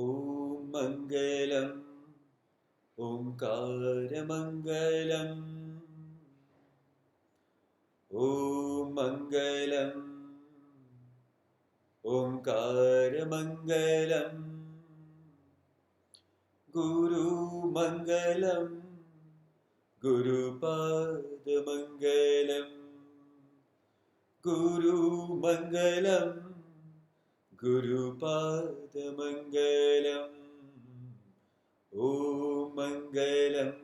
ॐ मङ्गलम् ओङ्कारमङ्गलम् ॐ मङ्गलम् ओङ्कारमङ्गलम् गुरुमङ्गलं गुरुपादमङ्गलं गुरुमङ्गलं गुरुपादमङ्गलम् ॐ मङ्गलम्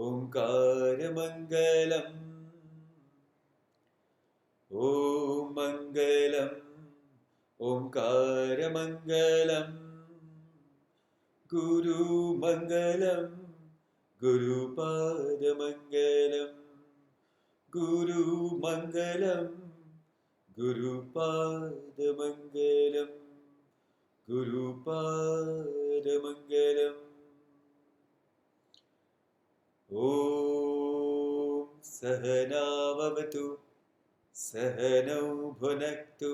ओङ्कारमङ्गलम् ॐ मङ्गलम् ओङ्कारमङ्गलम् गुरुमङ्गलं गुरुपादमङ्गलं गुरुमङ्गलं गुरुपादमङ्गलं गुरुपादमङ्गलम् ॐ सहनाववतु सहनौ भुनक्तु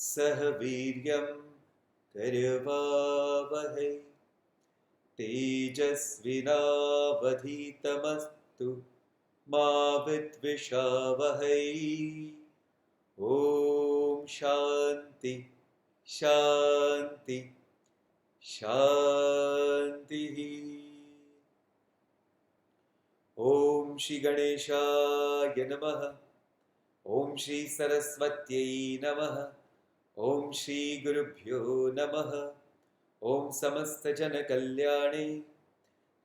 सह वीर्यं करवावहै तेजस्विनावधीतमस्तु मा विद्विषावहै ॐ शान्ति शान्ति शान्तिः ॐ श्री गणेशाय नमः ॐ श्री सरस्वत्यै नमः ॐ श्री गुरुभ्यो नमः ॐ समस्तजनकल्याणे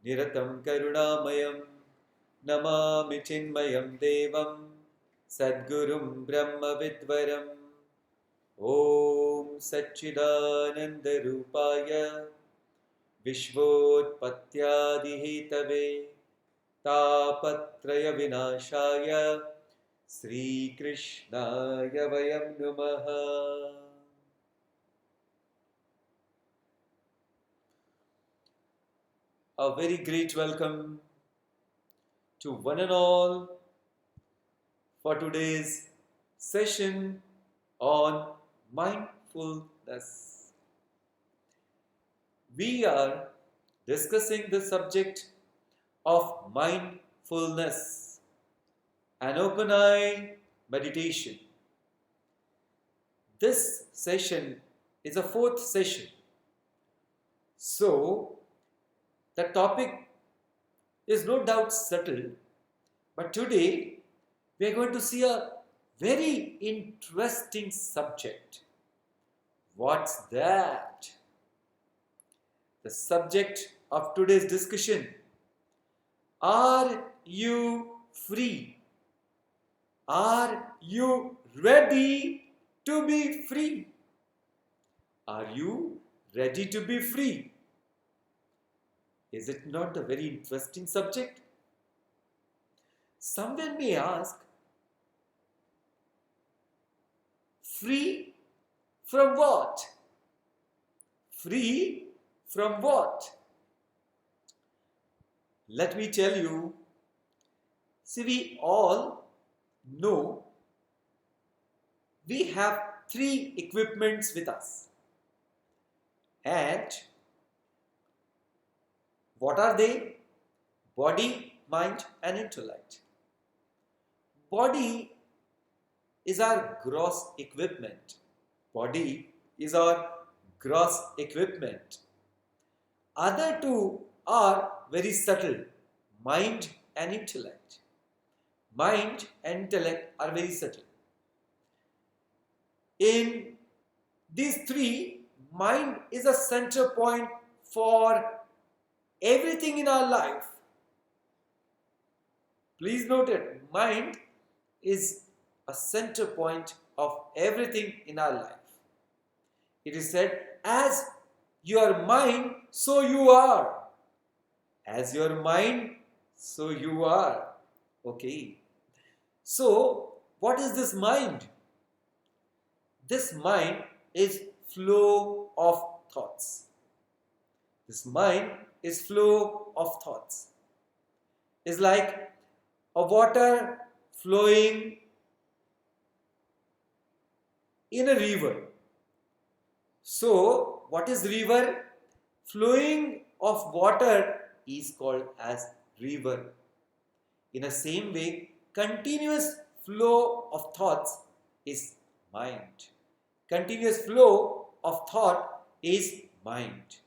निरतं करुणामयं नमामि चिन्मयं देवं सद्गुरुं ब्रह्मविद्वरम् ॐ सच्चिदानन्दरूपाय विश्वोत्पत्त्यादिहेतवे तापत्रयविनाशाय श्रीकृष्णाय वयं नुमः। A very great welcome to one and all for today's session on mindfulness. We are discussing the subject of mindfulness, an open eye meditation. This session is a fourth session. So, the topic is no doubt subtle, but today we are going to see a very interesting subject. What's that? The subject of today's discussion. Are you free? Are you ready to be free? Are you ready to be free? Is it not a very interesting subject? Someone may ask, free from what? Free from what? Let me tell you, see, we all know we have three equipments with us. And what are they? Body, mind, and intellect. Body is our gross equipment. Body is our gross equipment. Other two are very subtle. Mind and intellect. Mind and intellect are very subtle. In these three, mind is a center point for everything in our life. Please note it. Mind is a center point of everything in our life. It is said, as your mind, so you are. As your mind, so you are. Okay. So, what is this mind? This mind is flow of thoughts. This mind is flow of thoughts. It's like a water flowing in a river. So, what is river? Flowing of water is called as river. In the same way, continuous flow of thoughts is mind. Continuous flow of thought is mind.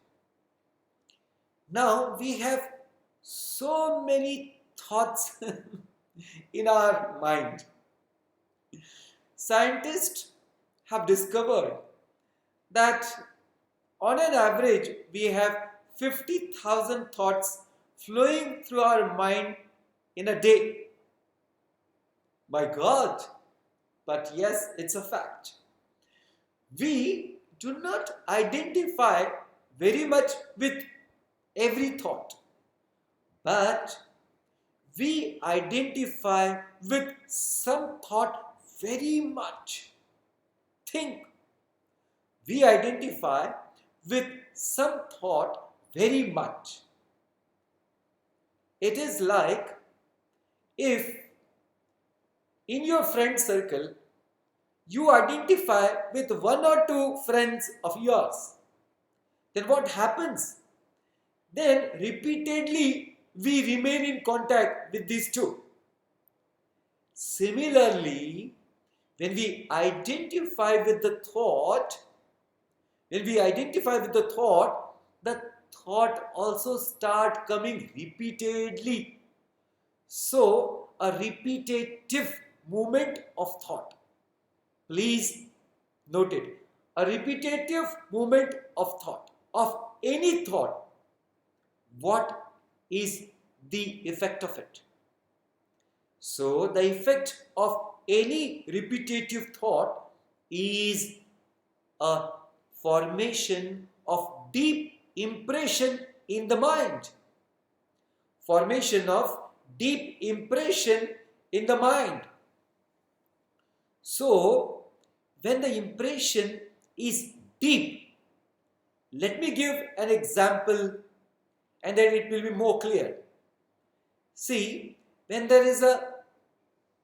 Now we have so many thoughts in our mind. Scientists have discovered that on an average we have 50,000 thoughts flowing through our mind in a day. My God! But yes, it's a fact. We do not identify very much with every thought, but we identify with some thought very much. Think, we identify with some thought very much. It is like if in your friend circle you identify with one or two friends of yours, then what happens? Then repeatedly we remain in contact with these two. Similarly, when we identify with the thought, the thought also start coming repeatedly. So, a repetitive movement of thought. Please note it. A repetitive movement of thought, of any thought. What is the effect of it? So, the effect of any repetitive thought is a formation of deep impression in the mind. Formation of deep impression in the mind. So, when the impression is deep, let me give an example and then it will be more clear. See, when there is a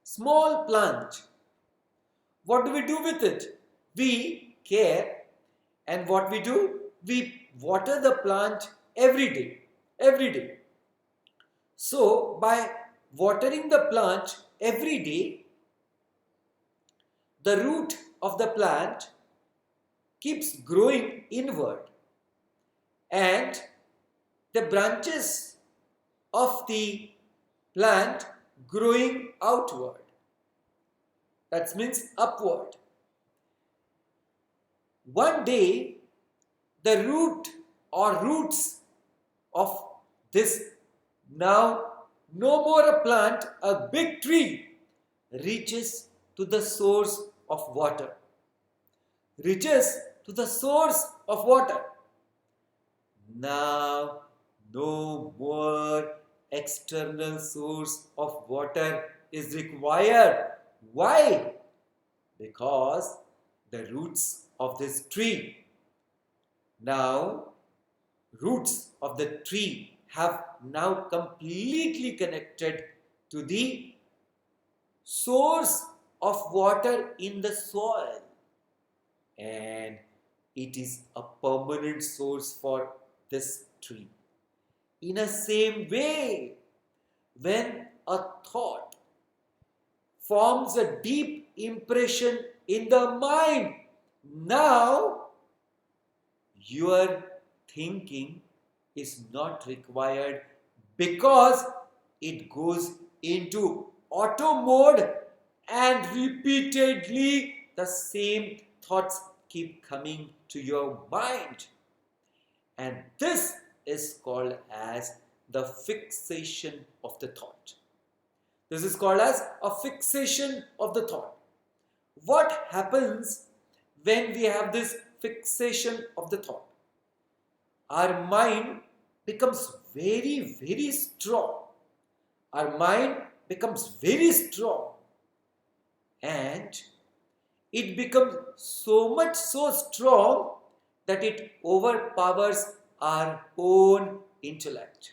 small plant, what do we do with it? We care, and what we do? We water the plant every day. Every day. So, by watering the plant every day, the root of the plant keeps growing inward and the branches of the plant growing outward. That means upward. One day, the root or roots of this now no more a plant, a big tree reaches to the source of water. Reaches to the source of water. Now, no more external source of water is required. Why? Because the roots of this tree, now roots of the tree have now completely connected to the source of water in the soil, and it is a permanent source for this tree. In the same way, when a thought forms a deep impression in the mind, now your thinking is not required because it goes into auto mode and repeatedly the same thoughts keep coming to your mind. And this is called as the fixation of the thought. This is called as a fixation of the thought. What happens when we have this fixation of the thought? Our mind becomes very, very strong. Our mind becomes very strong. And it becomes so much so strong that it overpowers our own intellect.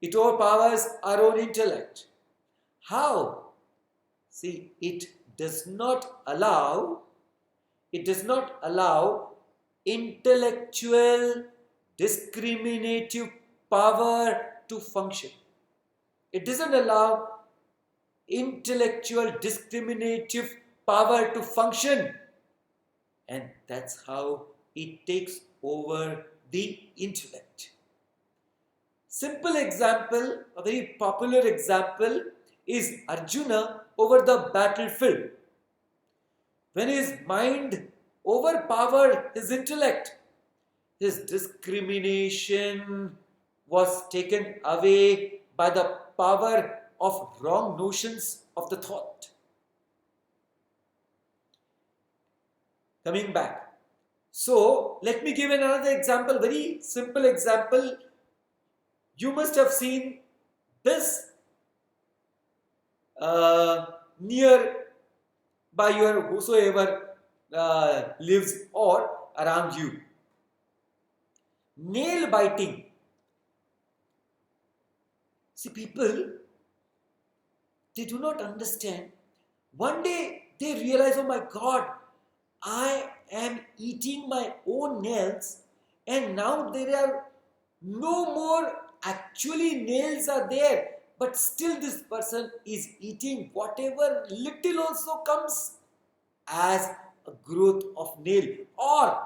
It overpowers our own intellect. How? See, it does not allow intellectual discriminative power to function. It doesn't allow intellectual discriminative power to function. And that's how it takes over the intellect. Simple example, a very popular example is Arjuna over the battlefield. When his mind overpowered his intellect, his discrimination was taken away by the power of wrong notions of the thought. Coming back. So, let me give another example, very simple example. You must have seen this near by your whosoever lives or around you. Nail biting. See, people, they do not understand. One day they realize, oh my God, I am eating my own nails, and now there are no more actually nails are there, but still this person is eating whatever little also comes as a growth of nail, or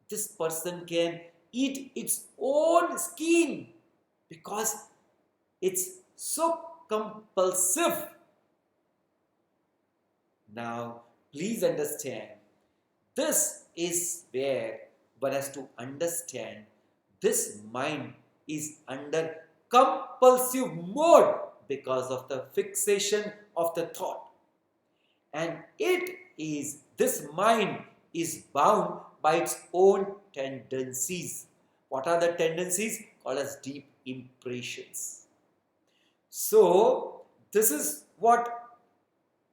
this person can eat its own skin because it's so compulsive. Now, please understand, this is where one has to understand this mind is under compulsive mode because of the fixation of the thought. And this mind is bound by its own tendencies. What are the tendencies? Called as deep impressions. So, this is what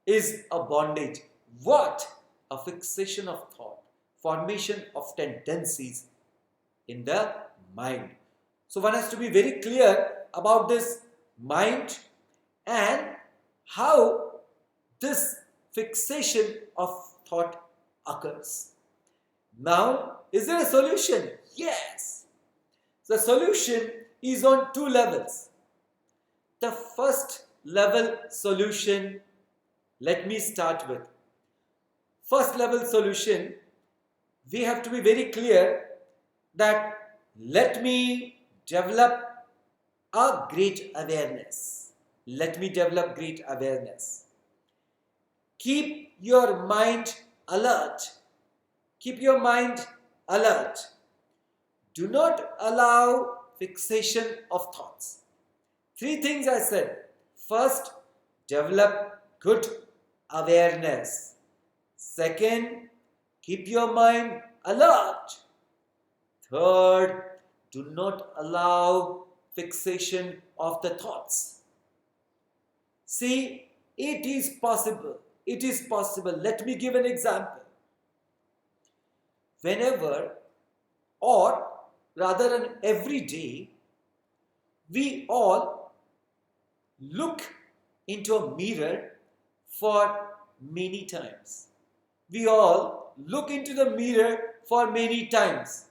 is a bondage. What? A fixation of thought, formation of tendencies in the mind. So one has to be very clear about this mind and how this fixation of thought occurs. Now, is there a solution? Yes. The solution is on two levels. The first level solution, let me start with. First level solution, we have to be very clear that let me develop a great awareness. Let me develop great awareness. Keep your mind alert. Keep your mind alert. Do not allow fixation of thoughts. Three things I said. First, develop good awareness. Second, keep your mind alert. Third, do not allow fixation of the thoughts. See, it is possible. It is possible. Let me give an example. Whenever, or rather than every day, we all look into a mirror for many times. We all look into the mirror for many times.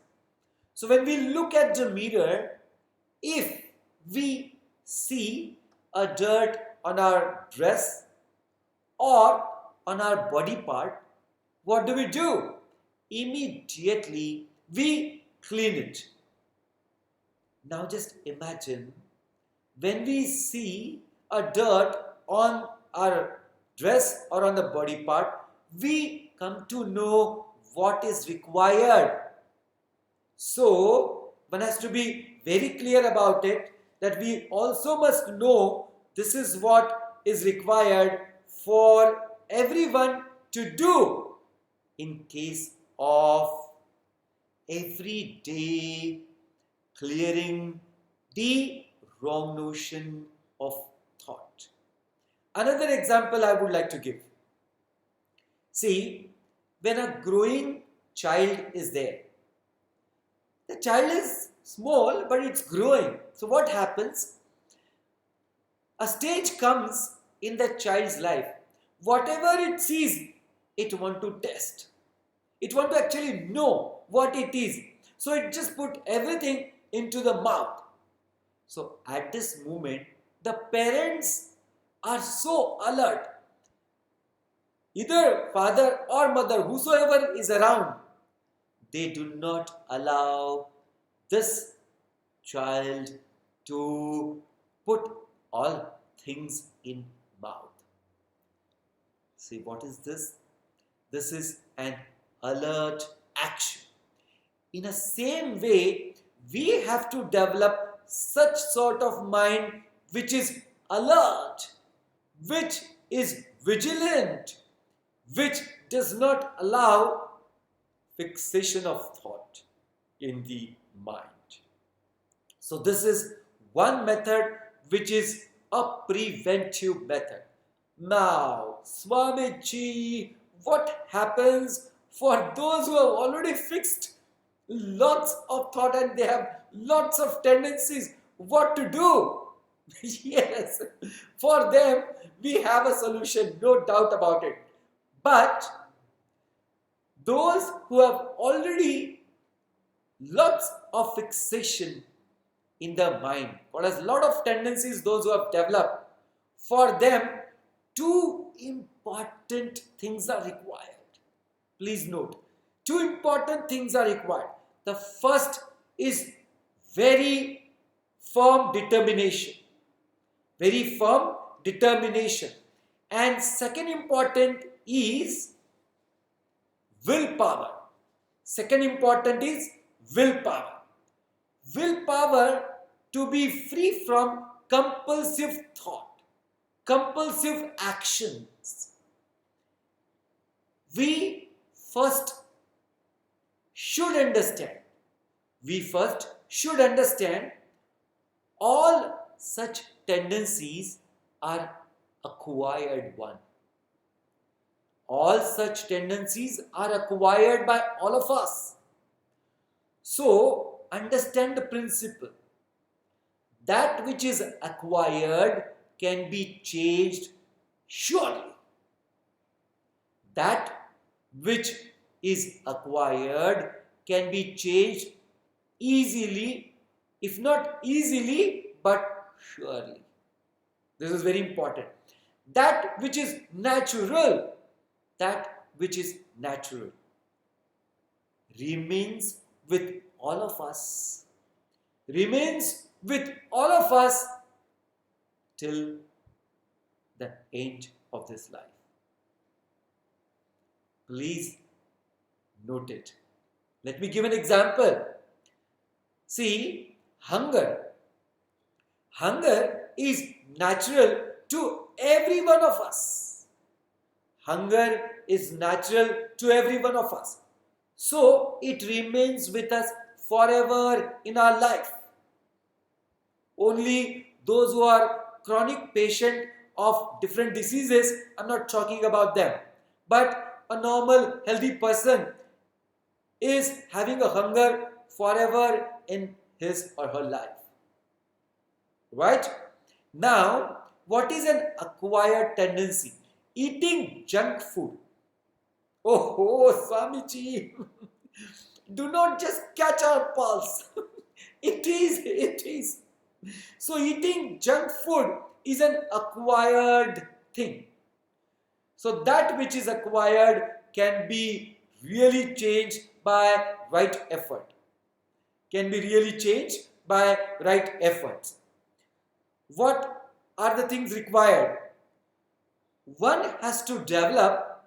So when we look at the mirror, if we see a dirt on our dress or on our body part, what do? Immediately we clean it. Now just imagine when we see a dirt on our dress or on the body part, we come to know what is required. So, one has to be very clear about it that we also must know this is what is required for everyone to do in case of every day clearing the wrong notion of thought. Another example I would like to give. See, when a growing child is there, the child is small but it's growing. So what happens? A stage comes in the child's life. Whatever it sees, it wants to test. It want to actually know what it is. So it just put everything into the mouth. So at this moment, the parents are so alert. Either father or mother, whosoever is around, they do not allow this child to put all things in mouth. See, what is this? This is an alert action. In the same way, we have to develop such sort of mind which is alert, which is vigilant, which does not allow fixation of thought in the mind. So this is one method which is a preventive method. Now, Swamiji, what happens for those who have already fixed lots of thought and they have lots of tendencies? What to do? Yes, for them we have a solution, no doubt about it. But those who have already lots of fixation in the mind, what has lot of tendencies, those who have developed, for them two important things are required. Please note, two important things are required. The first is very firm determination. Very firm determination. And second important is willpower. Second important is willpower. Willpower to be free from compulsive thought, compulsive actions. We first should understand, all such tendencies are acquired one. All such tendencies are acquired by all of us. So, understand the principle. That which is acquired can be changed surely. That which is acquired can be changed easily, if not easily, but surely. This is very important. That which is natural, remains with all of us, till the end of this life. Please note it. Let me give an example. See, hunger is natural to every one of us. Hunger is natural to every one of us. So it remains with us forever in our life. Only those who are chronic patient of different diseases, I'm not talking about them. But a normal healthy person is having a hunger forever in his or her life. Right? Now, what is an acquired tendency? Eating junk food. Oh, Swamiji, do not just catch our pulse. It is. So eating junk food is an acquired thing. So that which is acquired can be really changed by right effort. What are the things required? One has to develop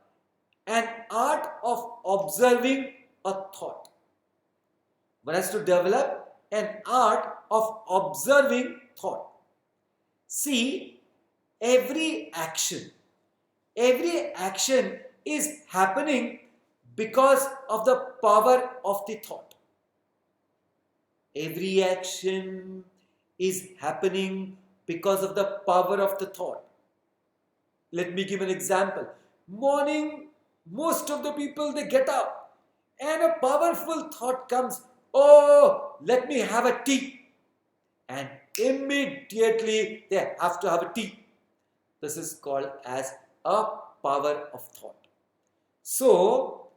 an art of observing a thought. One has to develop an art of observing thought. See, every action is happening because of the power of the thought. Every action is happening because of the power of the thought. Let me give an example. Morning, most of the people, they get up and a powerful thought comes, oh, let me have a tea. And immediately they have to have a tea. This is called as a power of thought. So,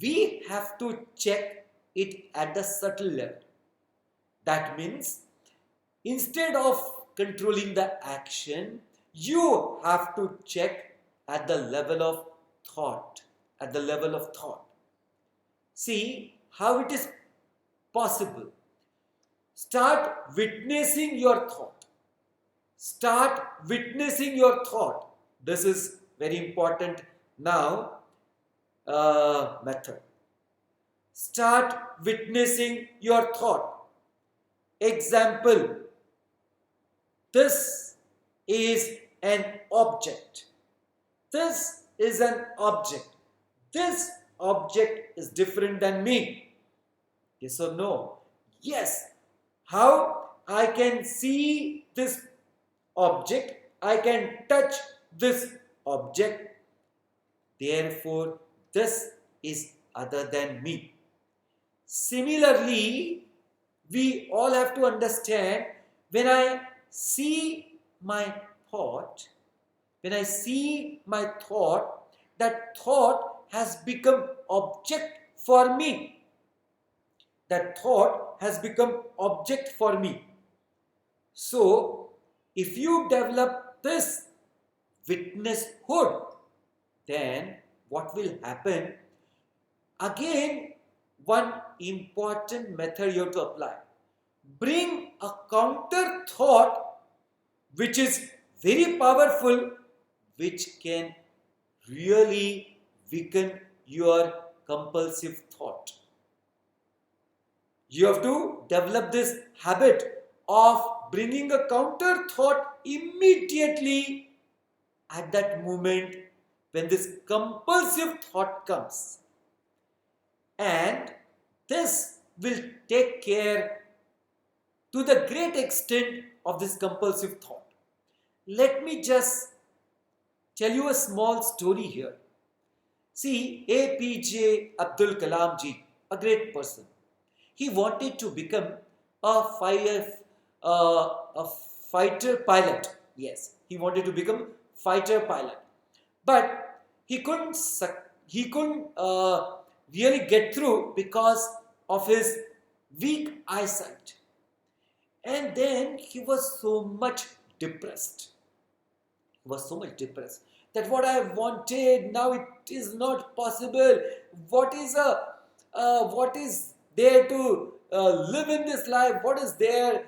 we have to check it at the subtle level. That means instead of controlling the action, you have to check at the level of thought. At the level of thought. See how it is possible. Start witnessing your thought. Start witnessing your thought. This is very important now method. Start witnessing your thought. Example, this is an object. This is an object. This object is different than me. Yes or no? Yes. How I can see this object, I can touch this object. Therefore, this is other than me. Similarly, we all have to understand when I see my thought, that thought has become object for me. That thought has become object for me. So, if you develop this witnesshood, then what will happen? Again, one important method you have to apply. Bring a counter thought which is very powerful, which can really weaken your compulsive thought. You have to develop this habit of bringing a counter thought immediately at that moment when this compulsive thought comes. And this will take care to the great extent of this compulsive thought. Let me just tell you a small story here. See, APJ Abdul Kalam ji, a great person. He wanted to become a fighter pilot. Yes, he wanted to become fighter pilot. But he couldn't really get through because of his weak eyesight. And then he was so much depressed. That what I wanted now it is not possible. What is there to live in this life? What is there?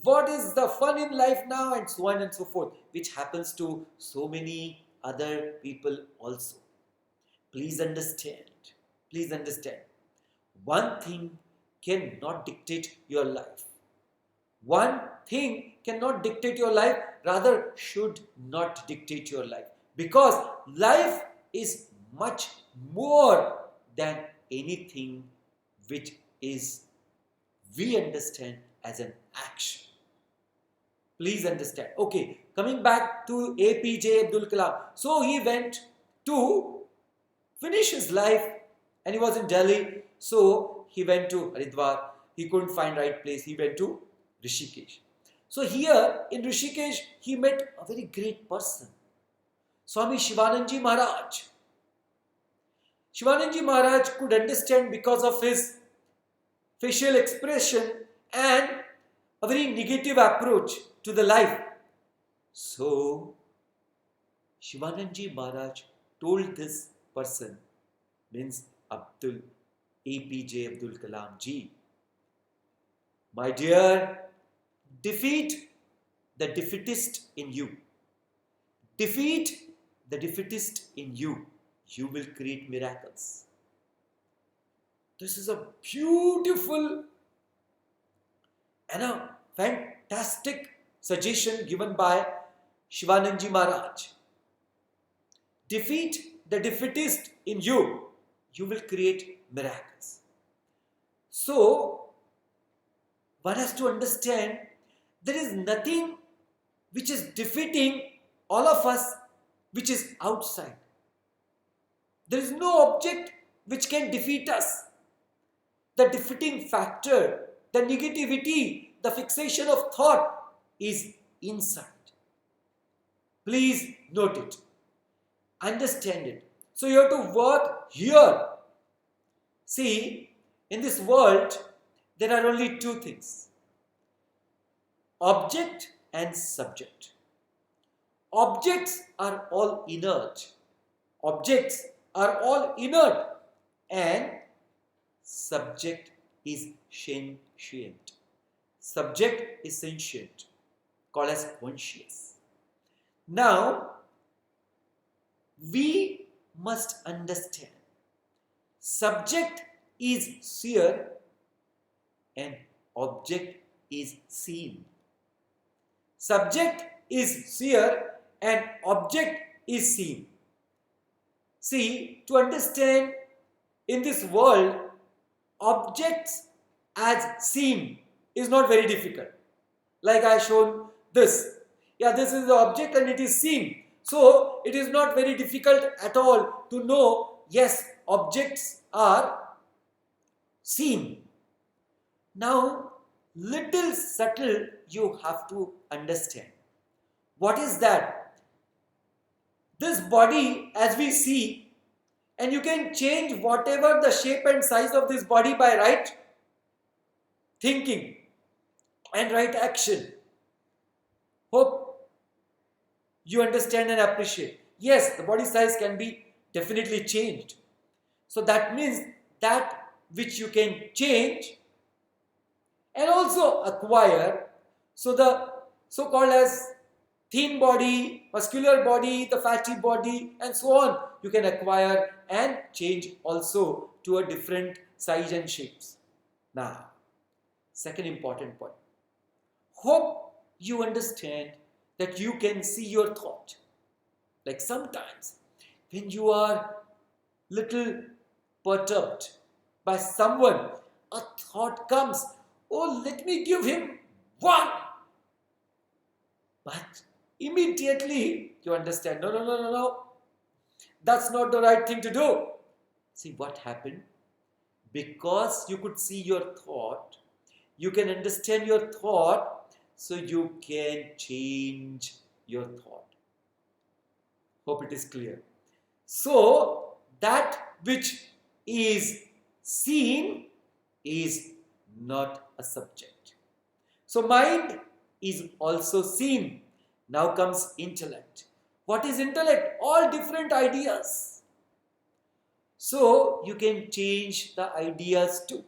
What is the fun in life now? And so on and so forth, which happens to so many other people also. Please understand. One thing cannot dictate your life. One thing cannot dictate your life, rather should not dictate your life. Because life is much more than anything which is we understand as an action. Please understand. Okay, coming back to APJ Abdul Kalam. So he went to finish his life and he was in Delhi. So he went to Haridwar. He couldn't find right place. He went to Rishikesh. So here in Rishikesh, he met a very great person. Swami Shivanandaji Maharaj. Shivanandaji Maharaj could understand because of his facial expression and a very negative approach to the life. So, Shivanandaji Maharaj told this person, means APJ Abdul Kalam ji, my dear, defeat the defeatist in you. Defeat the defeatist in you. You will create miracles. This is a beautiful and a fantastic suggestion given by Shivanandaji Maharaj. Defeat the defeatist in you. You will create miracles. So, one has to understand there is nothing which is defeating all of us which is outside. There is no object which can defeat us. The defeating factor, the negativity, the fixation of thought is inside. Please note it. Understand it. So you have to work here. See, in this world, there are only two things: object and subject. Objects are all inert. Objects are all inert, and subject is sentient. Subject is sentient, called as conscious. Now, we must understand subject is seer and object is seen. Subject is seer and object is seen. See, to understand in this world, objects as seen is not very difficult. Like I shown this. Yeah, this is the object and it is seen. So, it is not very difficult at all to know, yes, objects are seen. Now, little subtle you have to understand. What is that? This body, as we see, and you can change whatever the shape and size of this body by right thinking and right action. Hope you understand and appreciate. Yes, the body size can be definitely changed. So that means that which you can change and also acquire. So the so-called as thin body, muscular body, the fatty body, and so on, you can acquire and change also to a different size and shapes. Now, second important point. Hope you understand that you can see your thought. Like sometimes when you are little perturbed by someone, a thought comes, oh, let me give him one. But immediately you understand, no. That's not the right thing to do. See what happened? Because you could see your thought, you can understand your thought, so you can change your thought. Hope it is clear. So, that which is seen is not a subject. So, mind is also seen. Now comes intellect. What is intellect? All different ideas. So, you can change the ideas too.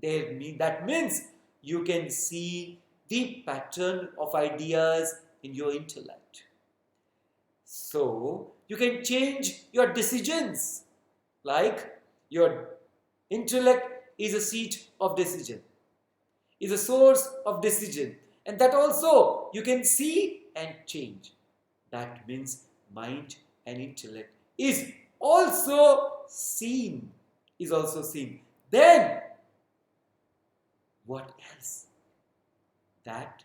That means you can see the pattern of ideas in your intellect. So, you can change your decisions. Like your intellect is a seat of decision, is a source of decision. And that also you can see and change. That means mind and intellect is also seen. Then, what else? That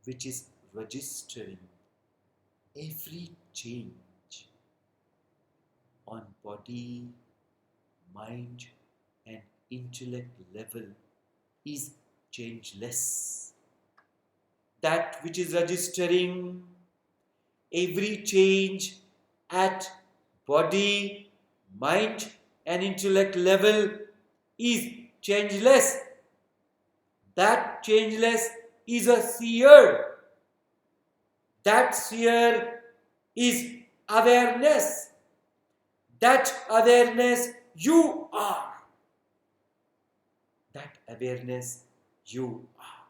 which is registering every change on body, mind and intellect level is changeless. That which is registering every change at body, mind and intellect level is changeless. That changeless is a seer. That seer is awareness. That awareness you are. That awareness you are.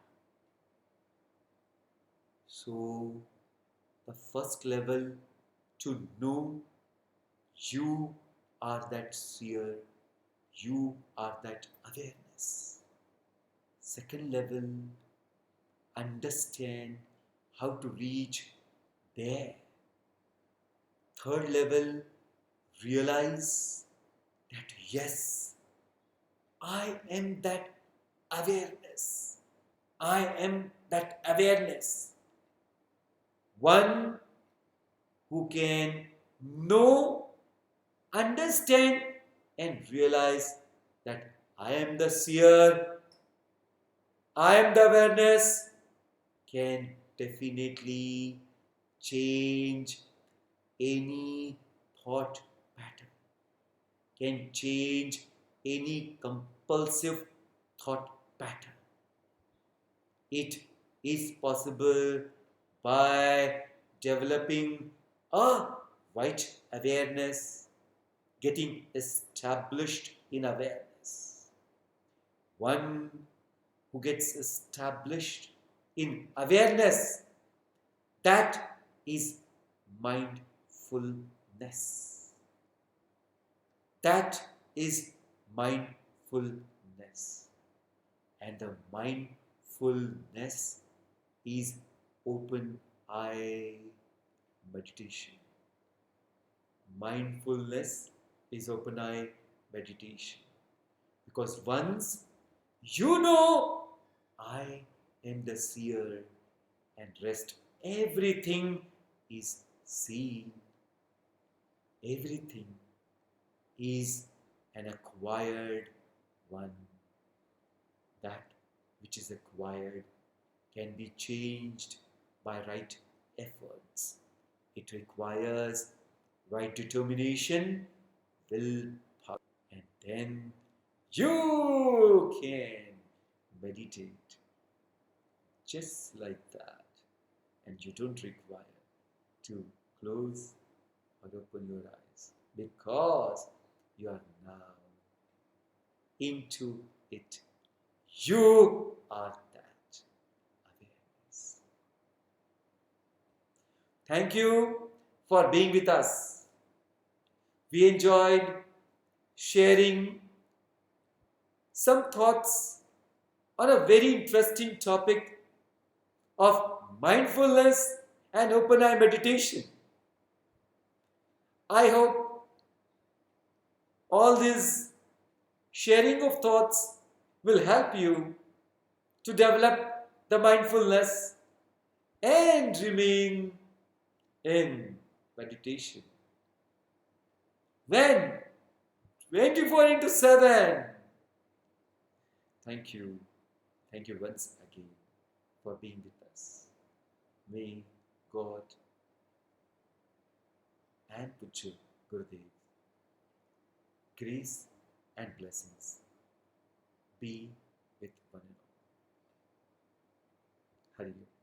So, the first level to know you are that seer, you are that awareness. Second level, understand how to reach there. Third level, realize that yes, I am that awareness. I am that awareness. One who can know, understand and realize that I am the seer, I am the awareness, can definitely change any thought pattern, can change any compulsive thought pattern. It is possible by developing a right awareness, getting established in awareness. One who gets established in awareness, that is mindfulness. That is mindfulness. And the mindfulness is open eye meditation. Mindfulness is open eye meditation. Because once you know, I am the seer, and rest everything is seen. Everything is an acquired one. That which is acquired can be changed by right efforts. It requires right determination, willpower, and then you can meditate just like that. And you don't require to close or open your eyes, because you are now into it. You are that awareness. Thank you for being with us. We enjoyed sharing some thoughts on a very interesting topic of mindfulness and open eye meditation. I hope all this sharing of thoughts will help you to develop the mindfulness and remain in meditation. When 24 into 7. Thank you. Thank you once again for being with us. May God and Puja Gurudev, grace and blessings be with one and all. Hari Om.